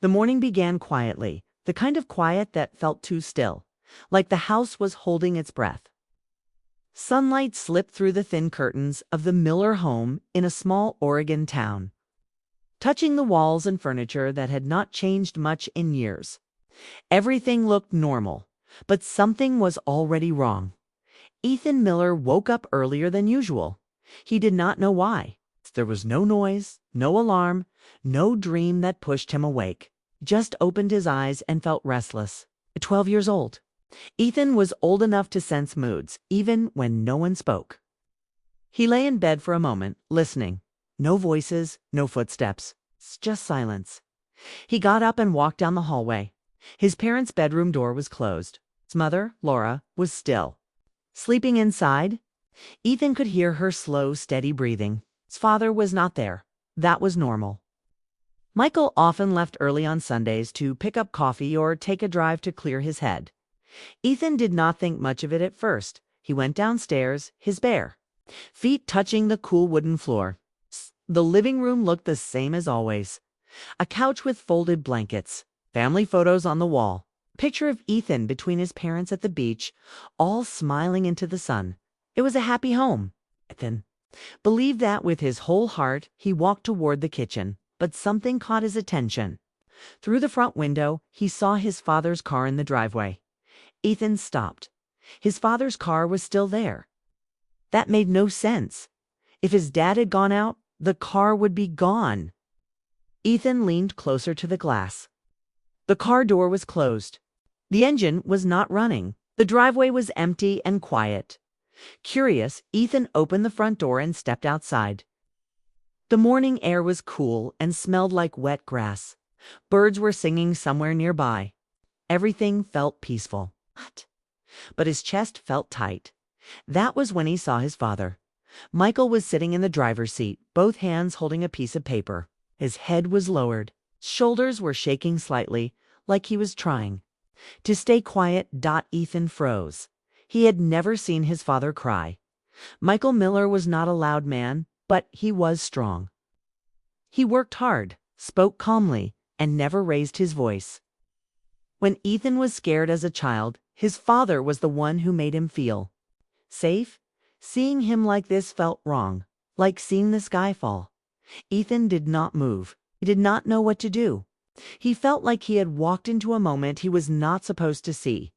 The morning began quietly, the kind of quiet that felt too still, like the house was holding its breath. Sunlight slipped through the thin curtains of the Miller home in a small Oregon town, touching the walls and furniture that had not changed much in years. Everything looked normal, but something was already wrong. Ethan Miller woke up earlier than usual. He did not know why. There was no noise, no alarm, no dream that pushed him awake. Just opened his eyes and felt restless. 12 years old. Ethan was old enough to sense moods, even when no one spoke. He lay in bed for a moment, listening. No voices, no footsteps. Just silence. He got up and walked down the hallway. His parents' bedroom door was closed. His mother, Laura, was still. Sleeping inside, Ethan could hear her slow, steady breathing. His father was not there. That was normal. Michael often left early on Sundays to pick up coffee or take a drive to clear his head. Ethan did not think much of it at first. He went downstairs, his bare feet touching the cool wooden floor. The living room looked the same as always. A couch with folded blankets, family photos on the wall, picture of Ethan between his parents at the beach, all smiling into the sun. It was a happy home. Ethan believed that with his whole heart. He walked toward the kitchen, but something caught his attention. Through the front window, he saw his father's car in the driveway. Ethan stopped. His father's car was still there. That made no sense. If his dad had gone out, the car would be gone. Ethan leaned closer to the glass. The car door was closed. The engine was not running. The driveway was empty and quiet. Curious, Ethan opened the front door and stepped outside. The morning air was cool and smelled like wet grass. Birds were singing somewhere nearby. Everything felt peaceful. But his chest felt tight. That was when he saw his father. Michael was sitting in the driver's seat, both hands holding a piece of paper. His head was lowered. Shoulders were shaking slightly, like he was trying to stay quiet. Ethan froze. He had never seen his father cry. Michael Miller was not a loud man, but he was strong. He worked hard, spoke calmly, and never raised his voice. When Ethan was scared as a child, his father was the one who made him feel safe. Seeing him like this felt wrong, like seeing the sky fall. Ethan did not move. He did not know what to do. He felt like he had walked into a moment he was not supposed to see.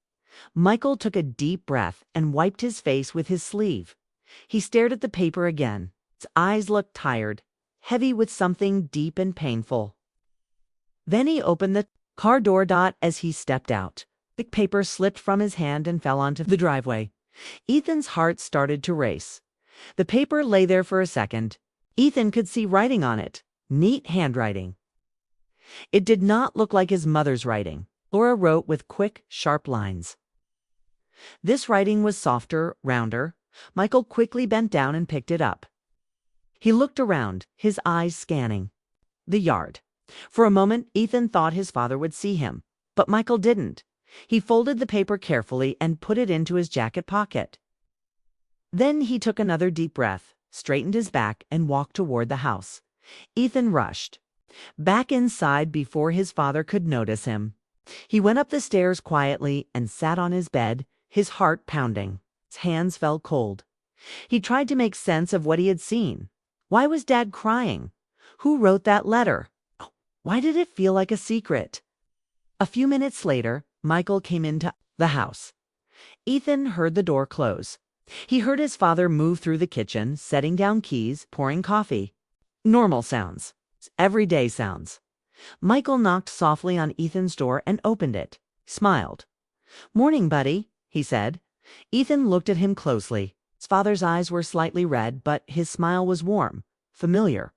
Michael took a deep breath and wiped his face with his sleeve. He stared at the paper again. His eyes looked tired, heavy with something deep and painful. Then he opened the car door. As he stepped out, the paper slipped from his hand and fell onto the driveway. Ethan's heart started to race. The paper lay there for a second. Ethan could see writing on it, neat handwriting. It did not look like his mother's writing. Laura wrote with quick, sharp lines. This writing was softer, rounder. Michael quickly bent down and picked it up. He looked around, his eyes scanning the yard. For a moment, Ethan thought his father would see him, but Michael didn't. He folded the paper carefully and put it into his jacket pocket. Then he took another deep breath, straightened his back, and walked toward the house. Ethan rushed back inside before his father could notice him. He went up the stairs quietly and sat on his bed, his heart pounding. His hands felt cold. He tried to make sense of what he had seen. Why was Dad crying? Who wrote that letter? Why did it feel like a secret? A few minutes later, Michael came into the house. Ethan heard the door close. He heard his father move through the kitchen, setting down keys, pouring coffee. Normal sounds. Everyday sounds. Michael knocked softly on Ethan's door and opened it. Smiled. "Morning, buddy," he said. Ethan looked at him closely. His father's eyes were slightly red, but his smile was warm, familiar.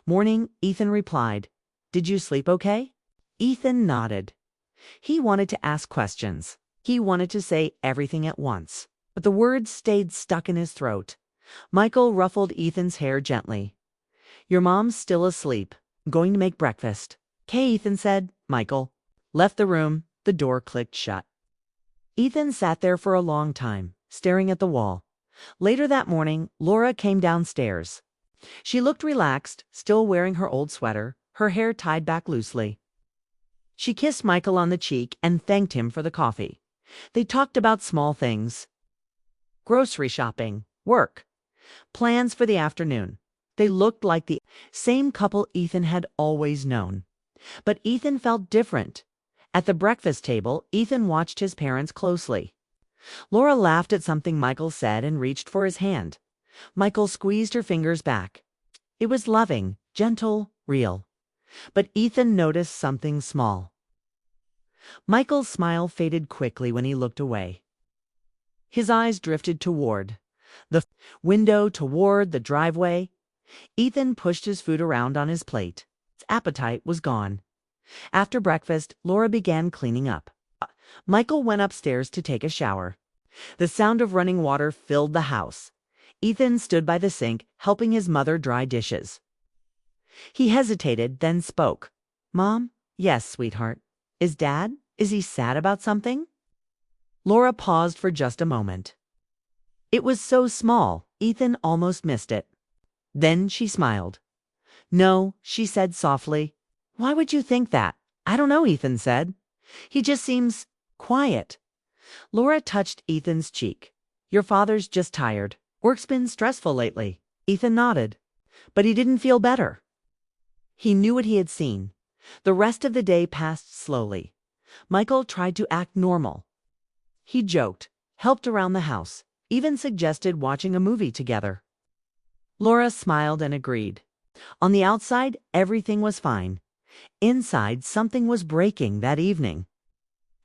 "Morning," Ethan replied. "Did you sleep okay?" Ethan nodded. He wanted to ask questions. He wanted to say everything at once, but the words stayed stuck in his throat. Michael ruffled Ethan's hair gently. "Your mom's still asleep. I'm going to make breakfast." "'Kay," Ethan said. Michael left the room. The door clicked shut. Ethan sat there for a long time, staring at the wall. Later that morning, Laura came downstairs. She looked relaxed, still wearing her old sweater, her hair tied back loosely. She kissed Michael on the cheek and thanked him for the coffee. They talked about small things: grocery shopping, work, plans for the afternoon. They looked like the same couple Ethan had always known. But Ethan felt different. At the breakfast table, Ethan watched his parents closely. Laura laughed at something Michael said and reached for his hand. Michael squeezed her fingers back. It was loving, gentle, real. But Ethan noticed something small. Michael's smile faded quickly when he looked away. His eyes drifted toward the window, toward the driveway. Ethan pushed his food around on his plate. His appetite was gone. After breakfast, Laura began cleaning up. Michael went upstairs to take a shower. The sound of running water filled the house. Ethan stood by the sink, helping his mother dry dishes. He hesitated, then spoke. "Mom?" "Yes, sweetheart." Is he sad about something?" Laura paused for just a moment. It was so small, Ethan almost missed it. Then she smiled. "No," she said softly. "Why would you think that?" "I don't know," Ethan said. "He just seems quiet." Laura touched Ethan's cheek. "Your father's just tired. Work's been stressful lately." Ethan nodded. But he didn't feel better. He knew what he had seen. The rest of the day passed slowly. Michael tried to act normal. He joked, helped around the house, even suggested watching a movie together. Laura smiled and agreed. On the outside, everything was fine. Inside, something was breaking that evening.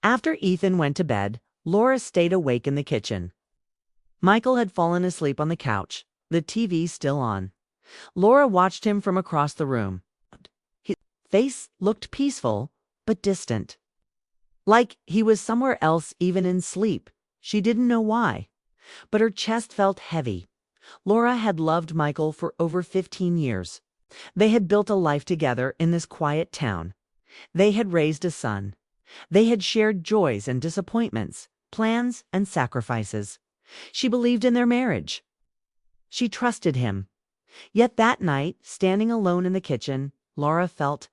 After Ethan went to bed, Laura stayed awake in the kitchen. Michael had fallen asleep on the couch, the TV still on. Laura watched him from across the room. His face looked peaceful, but distant. Like he was somewhere else even in sleep. She didn't know why. But her chest felt heavy. Laura had loved Michael for over 15 years. They had built a life together in this quiet town. They had raised a son. They had shared joys and disappointments, plans and sacrifices. She believed in their marriage. She trusted him. Yet that night, standing alone in the kitchen, Laura felt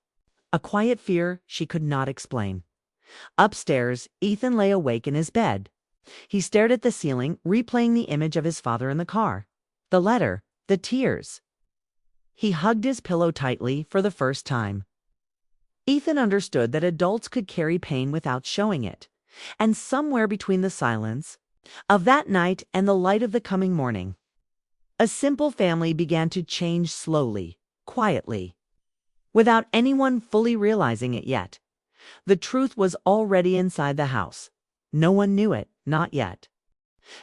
a quiet fear she could not explain. Upstairs, Ethan lay awake in his bed. He stared at the ceiling, replaying the image of his father in the car. The letter, the tears. He hugged his pillow tightly for the first time. Ethan understood that adults could carry pain without showing it. And somewhere between the silence of that night and the light of the coming morning, a simple family began to change slowly, quietly, without anyone fully realizing it yet. The truth was already inside the house. No one knew it, not yet.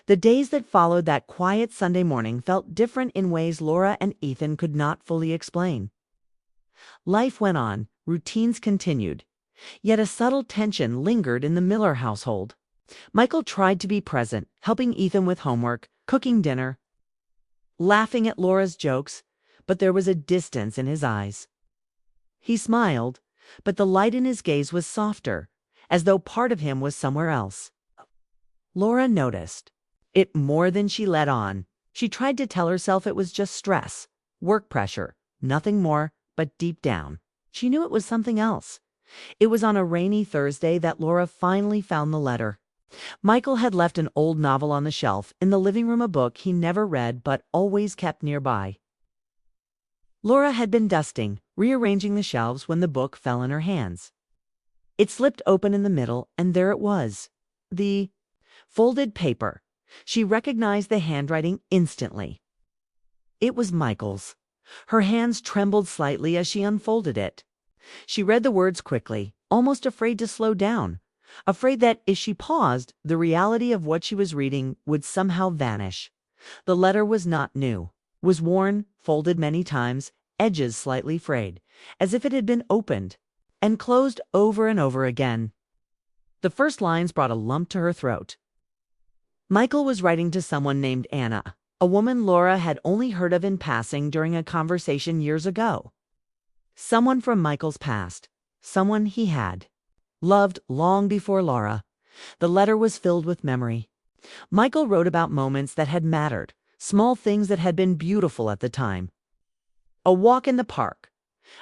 The days that followed that quiet Sunday morning felt different in ways Laura and Ethan could not fully explain. Life went on, routines continued, yet a subtle tension lingered in the Miller household. Michael tried to be present, helping Ethan with homework, cooking dinner, laughing at Laura's jokes, but there was a distance in his eyes. He smiled, but the light in his gaze was softer, as though part of him was somewhere else. Laura noticed it more than she let on. She tried to tell herself it was just stress, work pressure, nothing more, but deep down, she knew it was something else. It was on a rainy Thursday that Laura finally found the letter. Michael had left an old novel on the shelf in the living room, a book he never read but always kept nearby. Laura had been dusting, rearranging the shelves when the book fell in her hands. It slipped open in the middle, and there it was. The folded paper. She recognized the handwriting instantly. It was Michael's. Her hands trembled slightly as she unfolded it. She read the words quickly, almost afraid to slow down, afraid that if she paused, the reality of what she was reading would somehow vanish. The letter was not new, was worn, folded many times, edges slightly frayed, as if it had been opened and closed over and over again. The first lines brought a lump to her throat. Michael was writing to someone named Anna, a woman Laura had only heard of in passing during a conversation years ago. Someone from Michael's past, someone he had loved long before Laura. The letter was filled with memory. Michael wrote about moments that had mattered, small things that had been beautiful at the time. A walk in the park,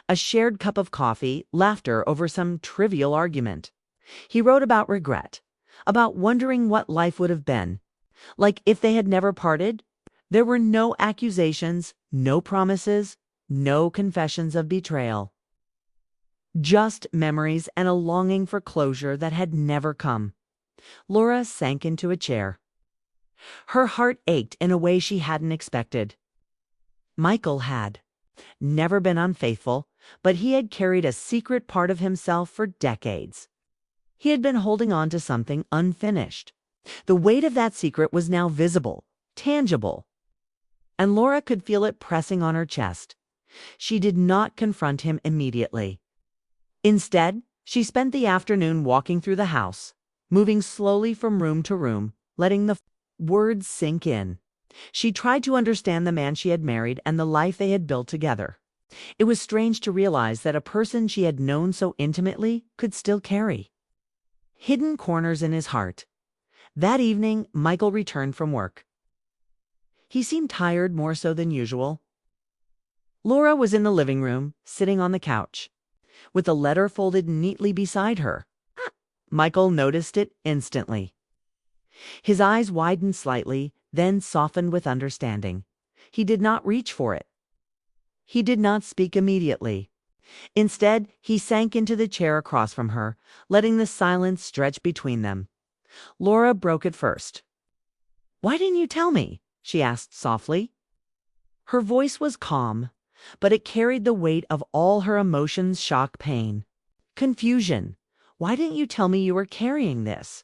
A shared cup of coffee, laughter over some trivial argument. He wrote about regret, about wondering what life would have been, like if they had never parted. There were no accusations, no promises, no confessions of betrayal. Just memories and a longing for closure that had never come. Laura sank into a chair. Her heart ached in a way she hadn't expected. Michael had never been unfaithful, but he had carried a secret part of himself for decades. He had been holding on to something unfinished. The weight of that secret was now visible, tangible, and Laura could feel it pressing on her chest. She did not confront him immediately. Instead, she spent the afternoon walking through the house, moving slowly from room to room, letting the words sink in. She tried to understand the man she had married and the life they had built together. It was strange to realize that a person she had known so intimately could still carry hidden corners in his heart. That evening, Michael returned from work. He seemed tired more so than usual. Laura was in the living room, sitting on the couch, with a letter folded neatly beside her. Michael noticed it instantly. His eyes widened slightly, then softened with understanding. He did not reach for it. He did not speak immediately. Instead, he sank into the chair across from her, letting the silence stretch between them. Laura broke it first. "Why didn't you tell me?" she asked softly. Her voice was calm, but it carried the weight of all her emotions: shock, pain, confusion. "Why didn't you tell me you were carrying this?"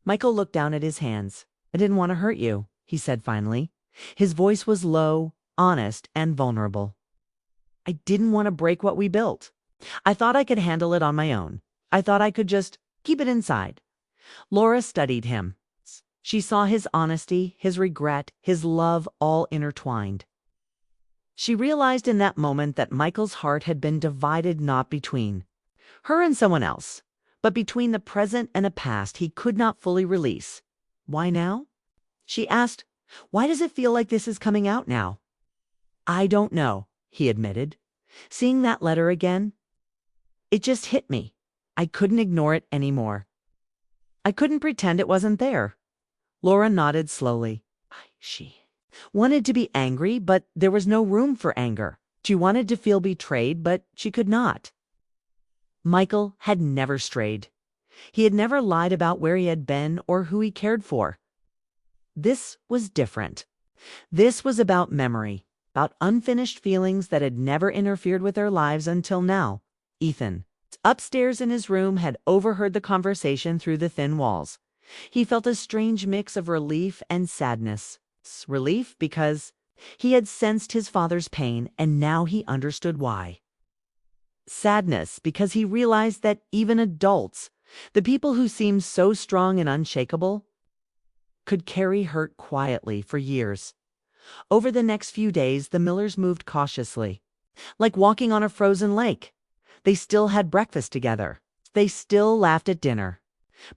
Michael looked down at his hands. "I didn't want to hurt you," he said finally. His voice was low, honest, and vulnerable. "I didn't want to break what we built. I thought I could handle it on my own. I thought I could just keep it inside." Laura studied him. She saw his honesty, his regret, his love all intertwined. She realized in that moment that Michael's heart had been divided not between her and someone else, but between the present and a past he could not fully release. "Why now?" she asked. "Why does it feel like this is coming out now?" "I don't know," he admitted. "Seeing that letter again, it just hit me. I couldn't ignore it anymore. I couldn't pretend it wasn't there." Laura nodded slowly. She wanted to be angry, but there was no room for anger. She wanted to feel betrayed, but she could not. Michael had never strayed. He had never lied about where he had been or who he cared for. This was different. This was about memory, about unfinished feelings that had never interfered with their lives until now. Ethan, upstairs in his room, had overheard the conversation through the thin walls. He felt a strange mix of relief and sadness. Relief because he had sensed his father's pain and now he understood why. Sadness because he realized that even adults, the people who seemed so strong and unshakable, could carry hurt quietly for years. Over the next few days, the Millers moved cautiously, like walking on a frozen lake. They still had breakfast together. They still laughed at dinner.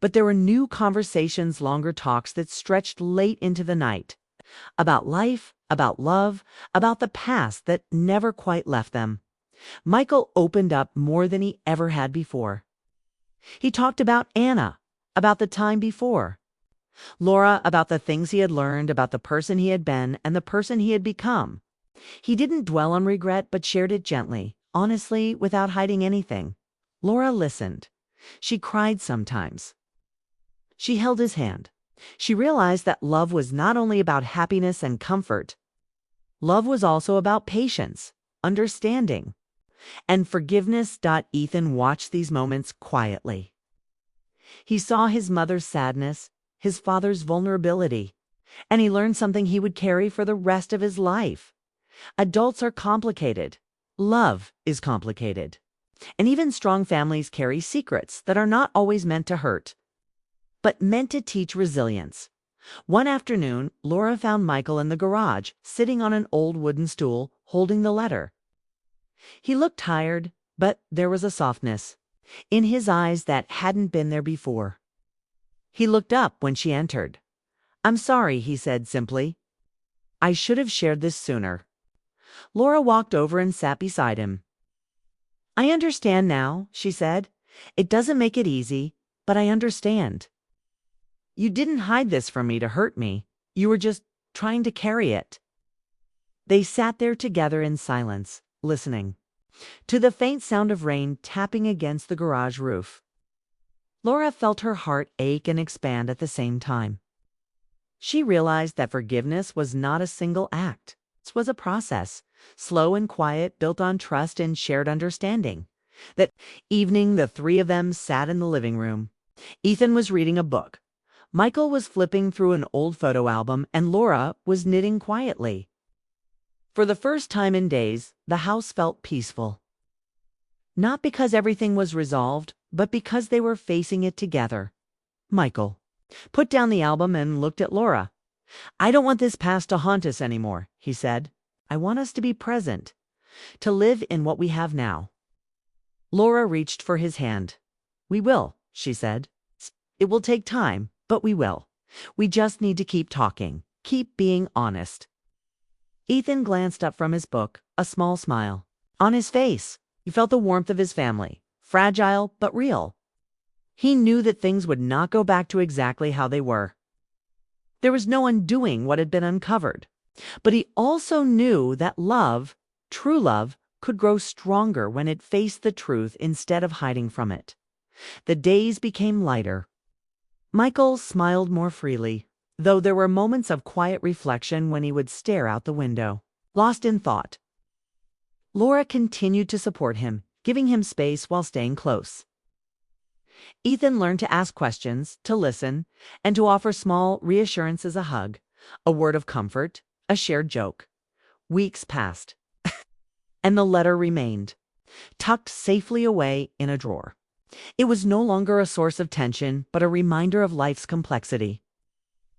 But there were new conversations, longer talks that stretched late into the night. About life, about love, about the past that never quite left them. Michael opened up more than he ever had before. He talked about Anna, about the time before. Laura, about the things he had learned, about the person he had been and the person he had become. He didn't dwell on regret, but shared it gently, honestly, without hiding anything. Laura listened. She cried sometimes. She held his hand. She realized that love was not only about happiness and comfort. Love was also about patience, understanding, and forgiveness. Ethan watched these moments quietly. He saw his mother's sadness, his father's vulnerability, and he learned something he would carry for the rest of his life. Adults are complicated. Love is complicated. And even strong families carry secrets that are not always meant to hurt, but meant to teach resilience. One afternoon, Laura found Michael in the garage, sitting on an old wooden stool, holding the letter. He looked tired, but there was a softness in his eyes that hadn't been there before. He looked up when she entered. "I'm sorry," he said simply. "I should have shared this sooner." Laura walked over and sat beside him. I understand now, she said. It doesn't make it easy, but I understand. You didn't hide this from me to hurt me. You were just trying to carry it. They sat there together in silence, listening to the faint sound of rain tapping against the garage roof. Laura felt her heart ache and expand at the same time. She realized that forgiveness was not a single act. It was a process, slow and quiet, built on trust and shared understanding. That evening, the three of them sat in the living room. Ethan was reading a book. Michael was flipping through an old photo album, and Laura was knitting quietly. For the first time in days, the house felt peaceful. Not because everything was resolved, but because they were facing it together. Michael put down the album and looked at Laura. I don't want this past to haunt us anymore, he said. I want us to be present, to live in what we have now. Laura reached for his hand. We will, she said. It will take time, but we will. We just need to keep talking, keep being honest. Ethan glanced up from his book, a small smile on his face. He felt the warmth of his family, fragile but real. He knew that things would not go back to exactly how they were. There was no undoing what had been uncovered. But he also knew that love, true love, could grow stronger when it faced the truth instead of hiding from it. The days became lighter. Michael smiled more freely, though there were moments of quiet reflection when he would stare out the window, lost in thought. Laura continued to support him, giving him space while staying close. Ethan learned to ask questions, to listen, and to offer small reassurances, a hug, a word of comfort, a shared joke. Weeks passed, and the letter remained, tucked safely away in a drawer. It was no longer a source of tension, but a reminder of life's complexity.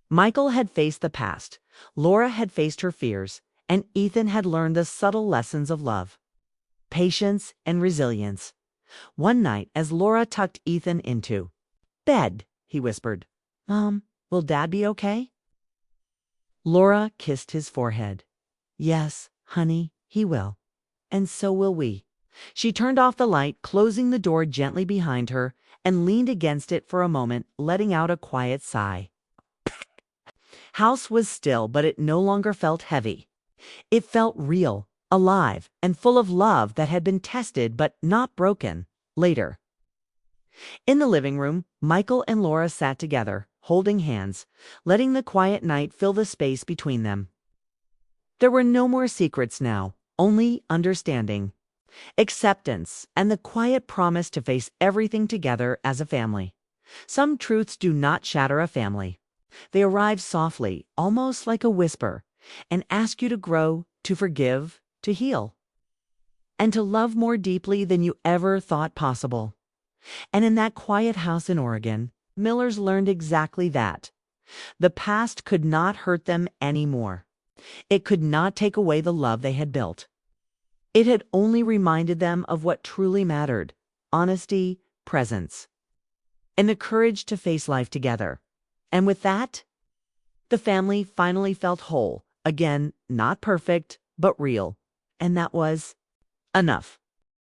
Michael had faced the past, Laura had faced her fears, and Ethan had learned the subtle lessons of love, patience, and resilience. One night, as Laura tucked Ethan into bed, he whispered, Mom, will Dad be okay? Laura kissed his forehead. Yes, honey, he will. And so will we. She turned off the light, closing the door gently behind her, and leaned against it for a moment, letting out a quiet sigh. House was still, but it no longer felt heavy. It felt real, alive, and full of love that had been tested but not broken. Later. In the living room, Michael and Laura sat together, holding hands, letting the quiet night fill the space between them. There were no more secrets now, only understanding, acceptance, and the quiet promise to face everything together as a family. Some truths do not shatter a family. They arrive softly, almost like a whisper, and ask you to grow, to forgive, to heal, and to love more deeply than you ever thought possible. And in that quiet house in Oregon, Millers learned exactly that. The past could not hurt them anymore. It could not take away the love they had built. It had only reminded them of what truly mattered: honesty, presence, and the courage to face life together. And with that, the family finally felt whole, again, not perfect, but real. And that was enough.